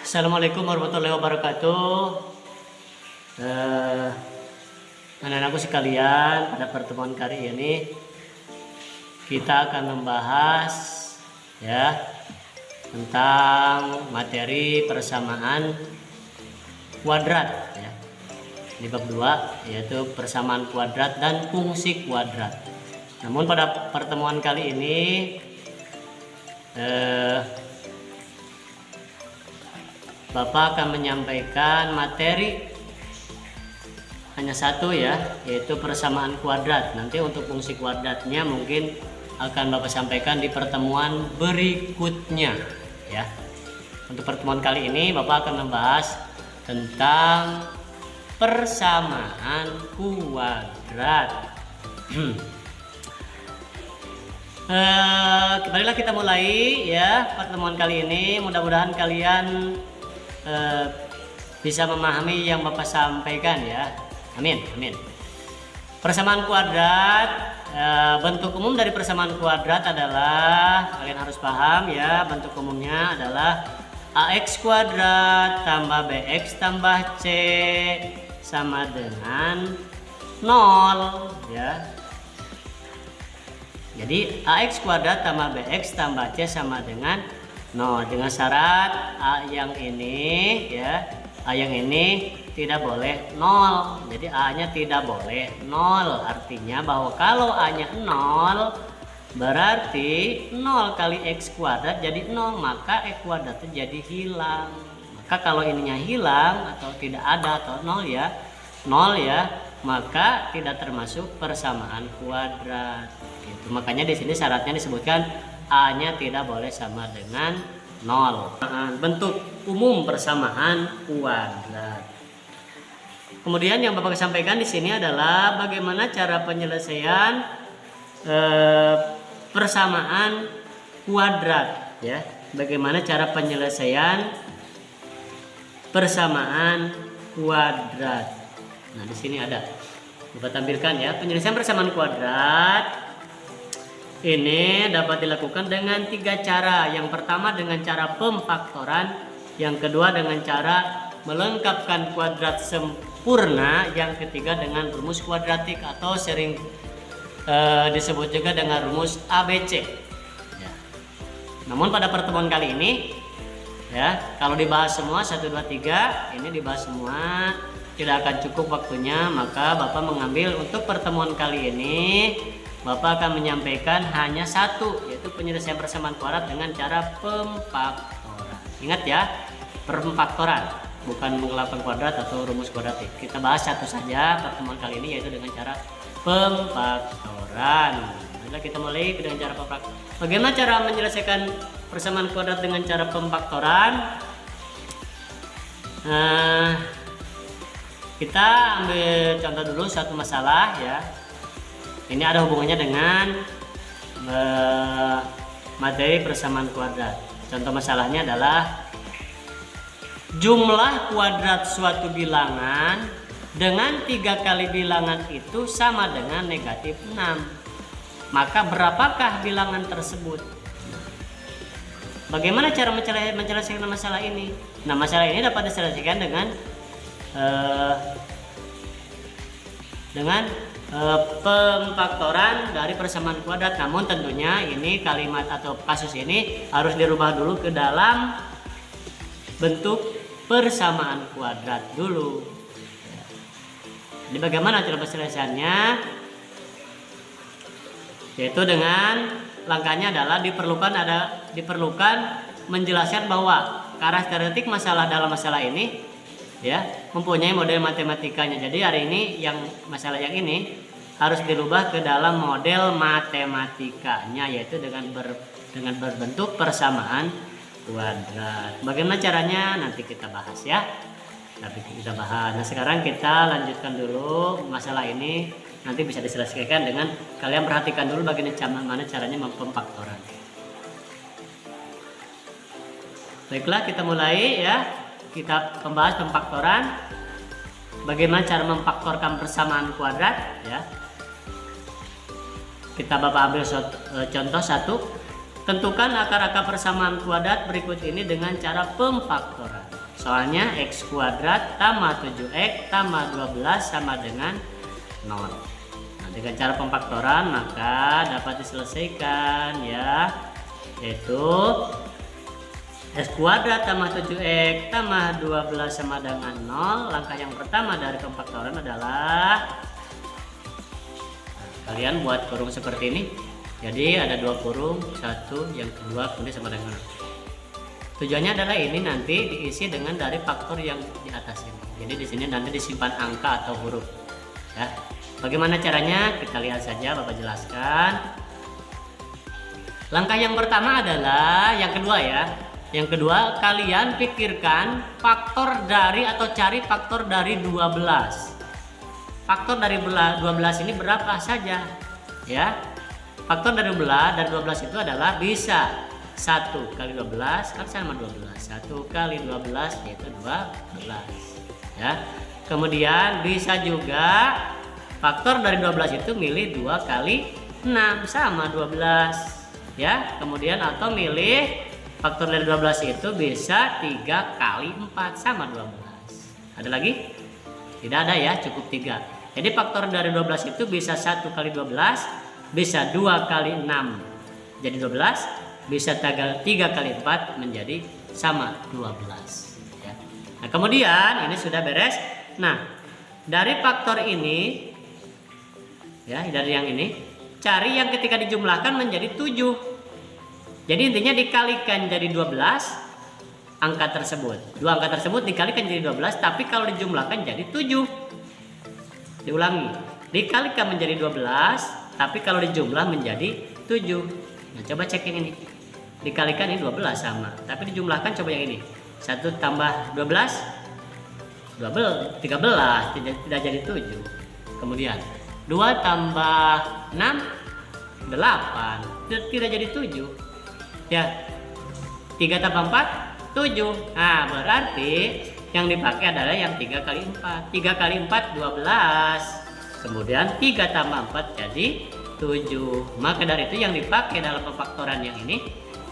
Assalamualaikum warahmatullahi wabarakatuh. Eh, Anak-anakku sekalian, pada pertemuan kali ini kita akan membahas ya tentang materi persamaan kuadrat ya. Di bab 2 yaitu persamaan kuadrat dan fungsi kuadrat. Namun pada pertemuan kali ini Bapak akan menyampaikan materi hanya satu ya, yaitu persamaan kuadrat. Nanti untuk fungsi kuadratnya mungkin akan Bapak sampaikan di pertemuan berikutnya ya. Untuk pertemuan kali ini Bapak akan membahas tentang persamaan kuadrat. Marilah kita mulai ya pertemuan kali ini. Mudah-mudahan kalian bisa memahami yang Bapak sampaikan ya. Amin, amin. Persamaan kuadrat, bentuk umum dari persamaan kuadrat adalah, kalian harus paham ya, bentuk umumnya adalah ax kuadrat tambah bx tambah c sama dengan 0 ya. Jadi ax kuadrat tambah bx tambah c sama dengan 0 dengan syarat a yang ini ya, a yang ini tidak boleh 0. Jadi a nya tidak boleh 0, artinya bahwa kalau a nya 0 berarti 0 kali x kuadrat jadi 0, maka x kuadratnya jadi hilang. Maka kalau ininya hilang atau tidak ada atau 0 ya, maka tidak termasuk persamaan kuadrat gitu. Makanya di sini syaratnya disebutkan a nya tidak boleh sama dengan 0. Bentuk umum persamaan kuadrat. Kemudian yang Bapak sampaikan di sini adalah bagaimana cara penyelesaian persamaan kuadrat ya. Bagaimana cara penyelesaian persamaan kuadrat. Nah, di sini ada. Bapak tampilkan ya, penyelesaian persamaan kuadrat ini dapat dilakukan dengan 3 cara. Yang pertama dengan cara pemfaktoran, yang kedua dengan cara melengkapkan kuadrat sempurna, yang ketiga dengan rumus kuadratik atau sering disebut juga dengan rumus ABC. Ya. Namun pada pertemuan kali ini, ya kalau dibahas semua 1, 2, 3 ini dibahas semua tidak akan cukup waktunya, maka Bapak mengambil untuk pertemuan kali ini. Bapak akan menyampaikan hanya satu, yaitu penyelesaian persamaan kuadrat dengan cara pemfaktoran. Ingat ya, pemfaktoran, bukan mengelapkan kuadrat atau rumus kuadratik. Kita bahas satu saja pertemuan kali ini, yaitu dengan cara pemfaktoran. Bila kita mulai dengan cara pemfaktoran. Bagaimana cara menyelesaikan persamaan kuadrat dengan cara pemfaktoran? Kita ambil contoh dulu satu masalah ya. Ini ada hubungannya dengan materi persamaan kuadrat. Contoh masalahnya adalah jumlah kuadrat suatu bilangan dengan 3 kali bilangan itu sama dengan negatif 6. Maka berapakah bilangan tersebut? Bagaimana cara menyelesaikan masalah ini? Nah, masalah ini dapat diselesaikan dengan pemfaktoran dari persamaan kuadrat. Namun tentunya ini kalimat atau kasus ini harus dirubah dulu ke dalam bentuk persamaan kuadrat dulu. Jadi bagaimana cara penyelesaiannya? Yaitu dengan langkahnya adalah diperlukan menjelaskan bahwa karakteristik masalah dalam masalah ini ya mempunyai model matematikanya. Jadi hari ini yang masalah yang ini harus dirubah ke dalam model matematikanya, yaitu dengan berbentuk persamaan kuadrat. Bagaimana caranya nanti kita bahas ya. Nah, sekarang kita lanjutkan dulu masalah ini, nanti bisa diselesaikan dengan kalian perhatikan dulu bagaimana caranya pemfaktoran. Baiklah, kita mulai ya. Kita membahas pemfaktoran. Bagaimana cara memfaktorkan persamaan kuadrat ya. Kita Bapak ambil contoh satu. Tentukan akar-akar persamaan kuadrat berikut ini dengan cara pemfaktoran. Soalnya X kuadrat tambah 7X tambah 12 sama dengan 0. Nah, dengan cara pemfaktoran maka dapat diselesaikan ya, yaitu X kuadrat tambah 7X tambah 12 sama dengan 0. Langkah yang pertama dari pemfaktoran adalah kalian buat kurung seperti ini. Jadi ada 2 kurung, 1, yang kedua kemudian sama dengan 0. Tujuannya adalah ini nanti diisi dengan dari faktor yang di atas ini. Jadi di sini nanti disimpan angka atau huruf. Ya. Bagaimana caranya? Kita lihat saja, Bapak jelaskan. Langkah yang pertama adalah yang kedua ya. Yang kedua, kalian pikirkan faktor dari atau cari faktor dari 12. Faktor dari 12 ini berapa saja? Ya. Faktor dari 12 itu adalah bisa 1 kali 12 kan sama 12. 1 kali 12 yaitu 12 ya. Kemudian bisa juga faktor dari 12 itu milih 2 kali 6 sama 12 ya. Kemudian atau milih faktor dari 12 itu bisa 3 kali 4 sama 12. Ada lagi? Tidak ada ya, cukup 3. Jadi faktor dari 12 itu bisa 1 kali 12, bisa 2 kali 6 jadi 12, bisa 3 kali 4 menjadi sama 12 ya. Nah kemudian ini sudah beres. Nah dari faktor ini ya, dari yang ini cari yang ketika dijumlahkan menjadi 7. Jadi intinya dikalikan jadi 12 angka tersebut. Dua angka tersebut dikalikan jadi 12, tapi kalau dijumlahkan jadi 7. Diulangi, dikalikan menjadi 12, tapi kalau dijumlah menjadi 7. Nah coba cek yang ini. Dikalikan ini 12 sama, tapi dijumlahkan coba yang ini. 1 tambah 12 13 tidak jadi 7. Kemudian 2 tambah 6 8 tidak jadi 7 ya. 3 tambah 4 7. Nah berarti yang dipakai adalah yang 3 kali 4. 3 kali 4 12. Kemudian 3 tambah 4 jadi 7. Maka dari itu yang dipakai dalam pemfaktoran yang ini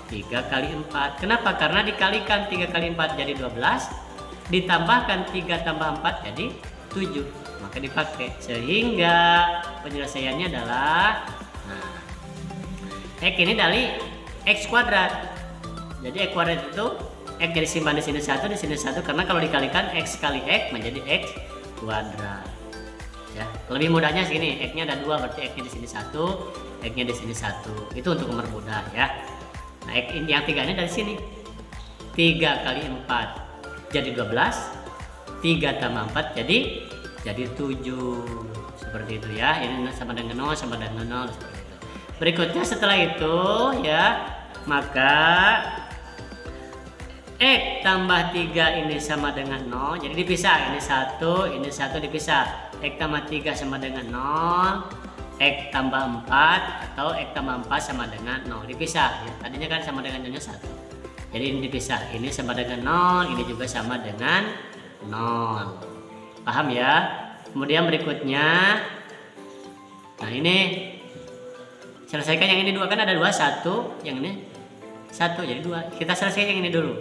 3 kali 4. Kenapa? Karena dikalikan 3 kali 4 jadi 12, ditambahkan 3 tambah 4 jadi 7. Maka dipakai. Sehingga penyelesaiannya adalah X ini dari X kuadrat. Jadi X kuadrat itu X jadi simpan di sini 1, di sini 1, karena kalau dikalikan X kali X menjadi X kuadrat. Ya, lebih mudahnya sini, X-nya ada 2 berarti X-nya di sini 1, X-nya di sini 1. Itu untuk mempermudah ya. Nah, X yang 3 ini dari sini. 3 kali 4 jadi 12. 3 tambah 4 jadi 7. Seperti itu ya. Ini sama dengan 0 sama dengan 0 seperti itu. Berikutnya setelah itu ya, maka X tambah 3 ini sama dengan 0. Jadi dipisah, ini 1 dipisah. X tambah 3 sama dengan 0. X tambah 4 atau X tambah 4 sama dengan 0 dipisah ya. Tadinya kan sama dengan nilainya 1. Jadi ini dipisah. Ini sama dengan 0, ini juga sama dengan 0. Paham ya? Kemudian berikutnya, nah ini selesaikan yang ini 2, kan ada 2, 1, yang ini 1 jadi 2. Kita selesaikan yang ini dulu.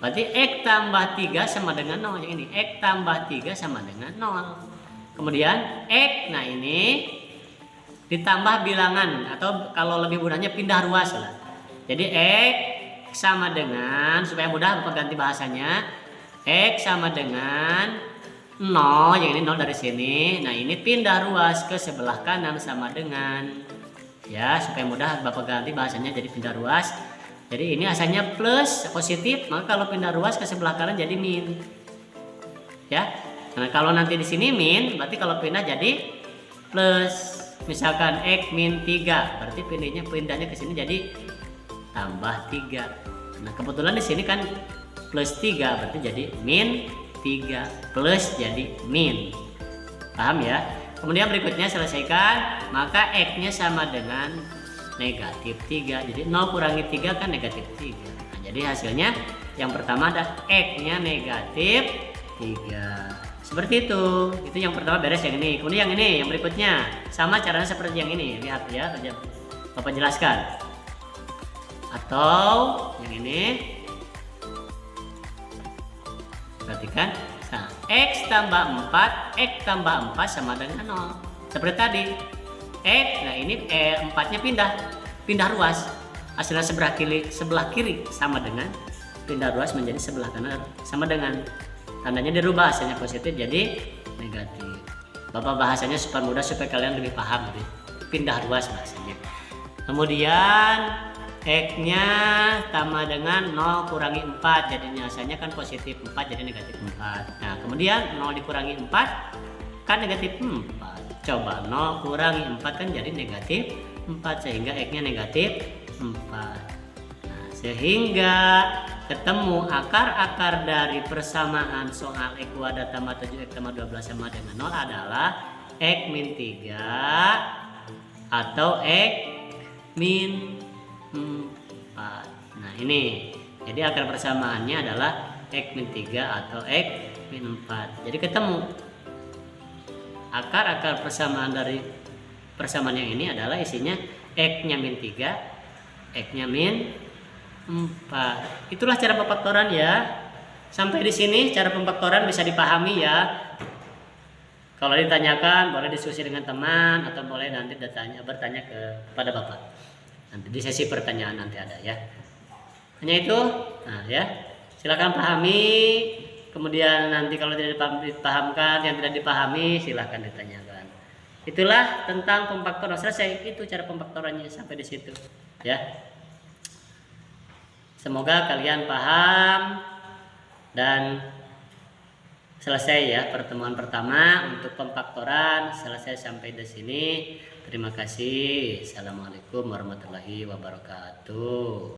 Berarti X tambah 3 sama dengan 0. Yang ini X tambah 3 sama dengan 0. Kemudian X, nah ini ditambah bilangan, atau kalau lebih mudahnya pindah ruas lah. Jadi X sama dengan, supaya mudah ganti bahasanya, X sama dengan 0, yang ini 0 dari sini. Nah ini pindah ruas ke sebelah kanan sama dengan, ya supaya mudah Bapak ganti bahasanya jadi pindah ruas. Jadi ini asalnya plus positif, maka kalau pindah ruas ke sebelah kanan jadi min. Ya. Nah kalau nanti di sini min, berarti kalau pindah jadi plus. Misalkan X min 3, berarti pindahnya ke sini jadi tambah 3. Nah kebetulan di sini kan plus 3, berarti jadi min 3 plus jadi min. Paham ya? Kemudian berikutnya selesaikan, maka X-nya sama dengan negatif 3. Jadi 0 kurangi 3 kan negatif 3. Nah, jadi hasilnya yang pertama ada X-nya negatif 3. Seperti itu yang pertama beres yang ini. Kemudian yang ini, yang berikutnya sama caranya seperti yang ini. Lihat ya, Bapak jelaskan. Atau yang ini perhatikan. Nah, X tambah 4, X tambah 4 sama dengan 0. Seperti tadi. X, nah ini 4-nya pindah ruas. Hasilnya sebelah kiri sama dengan pindah ruas menjadi sebelah kanan sama dengan. Tandanya dirubah, hasilnya positif jadi negatif. Bapak bahasanya supaya mudah supaya kalian lebih paham, lebih pindah ruas bahasanya. Kemudian X-nya sama dengan 0 kurangi 4, jadinya hasilnya kan positif 4 jadi negatif 4. Nah kemudian 0 dikurangi 4 kan negatif 4. Coba 0 kurangi 4 kan jadi negatif 4, sehingga X-nya negatif 4. Nah, sehingga ketemu akar-akar dari persamaan soal X kuadrat tambah 7X tambah 12 sama dengan 0 adalah X min 3 atau X min 4. Nah ini, jadi akar persamaannya adalah X min 3 atau X min 4. Jadi ketemu akar-akar persamaan dari persamaan yang ini adalah isinya X nya min 3, X nya min 4. Itulah cara pemfaktoran ya. Sampai di sini cara pemfaktoran bisa dipahami ya. Kalau ditanyakan boleh diskusi dengan teman atau boleh nanti bertanya kepada Bapak. Nanti di sesi pertanyaan nanti ada ya. Hanya itu. Nah ya. Silakan pahami. Kemudian nanti kalau tidak dipahamkan, yang tidak dipahami silakan ditanyakan. Itulah tentang pemfaktoran. Selesai. Itu cara pemfaktorannya sampai di situ ya. Semoga kalian paham dan selesai ya pertemuan pertama untuk pemfaktoran. Selesai sampai di sini. Terima kasih. Assalamualaikum warahmatullahi wabarakatuh.